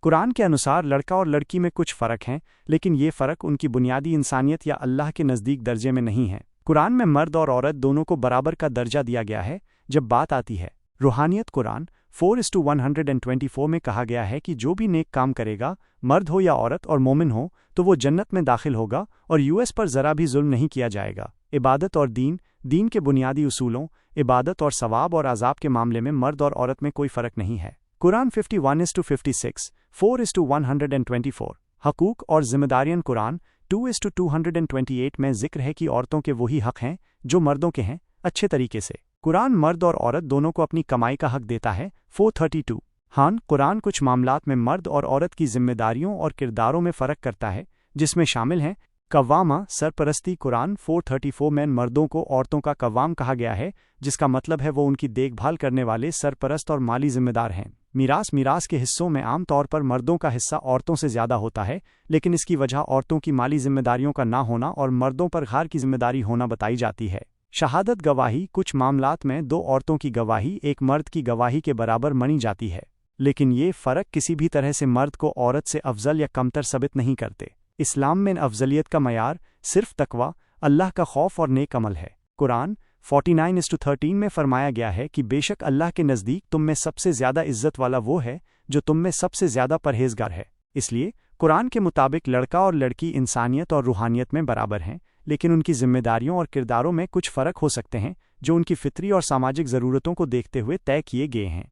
قرآن کے انوسار لڑکا اور لڑکی میں کچھ فرق ہیں، لیکن یہ فرق ان کی بنیادی انسانیت یا اللہ کے نزدیک درجے میں نہیں ہے۔ قرآن میں مرد اور عورت دونوں کو برابر کا درجہ دیا گیا ہے۔ جب بات آتی ہے روحانیت، قرآن 4:124 میں کہا گیا ہے کہ جو بھی نیک کام کرے گا، مرد ہو یا عورت اور مومن ہو، تو وہ جنت میں داخل ہوگا اور اس پر ذرا بھی ظلم نہیں کیا جائے گا۔ عبادت اور دین کے بنیادی اصولوں، عبادت اور ثواب اور عذاب کے معاملے میں مرد اور عورت میں کوئی فرق نہیں ہے۔ قرآن 51:56، 4:124۔ حقوق اور ذمہ داریاں، قرآن 2:228 میں ذکر ہے کہ عورتوں کے وہی حق ہیں جو مردوں کے ہیں، اچھے طریقے سے۔ قرآن مرد اور عورت دونوں کو اپنی کمائی کا حق دیتا ہے، 4:32۔ ہاں، قرآن کچھ معاملات میں مرد اور عورت کی ذمہ داریوں اور کرداروں میں فرق کرتا ہے، جس میں شامل ہیں قوامہ، سرپرستی۔ قرآن 4:34 میں مردوں کو عورتوں کا قوام کہا گیا ہے، جس کا مطلب ہے وہ ان کی دیکھ بھال کرنے والے، سرپرست اور مالی ذمہ دار ہیں۔ میراث کے حصوں میں عام طور پر مردوں کا حصہ عورتوں سے زیادہ ہوتا ہے، لیکن اس کی وجہ عورتوں کی مالی ذمہ داریوں کا نہ ہونا اور مردوں پر گھر کی ذمہ داری ہونا بتائی جاتی ہے۔ شہادت گواہی، کچھ معاملات میں دو عورتوں کی گواہی ایک مرد کی گواہی کے برابر مانی جاتی ہے، لیکن یہ فرق کسی بھی طرح سے مرد کو عورت سے افضل یا کمتر ثابت نہیں کرتے۔ اسلام میں افضلیت کا معیار صرف تقوی، اللہ کا خوف اور نیک عمل ہے۔ قرآن 49:13 میں فرمایا گیا ہے کہ بے شک اللہ کے نزدیک تم میں سب سے زیادہ عزت والا وہ ہے جو تم میں سب سے زیادہ پرہیزگار ہے۔ اس لیے قرآن کے مطابق لڑکا اور لڑکی انسانیت اور روحانیت میں برابر ہیں، لیکن ان کی ذمہ داریوں اور کرداروں میں کچھ فرق ہو سکتے ہیں جو ان کی فطری اور سماجک ضرورتوں کو دیکھتے ہوئے طے کیے گئے ہیں۔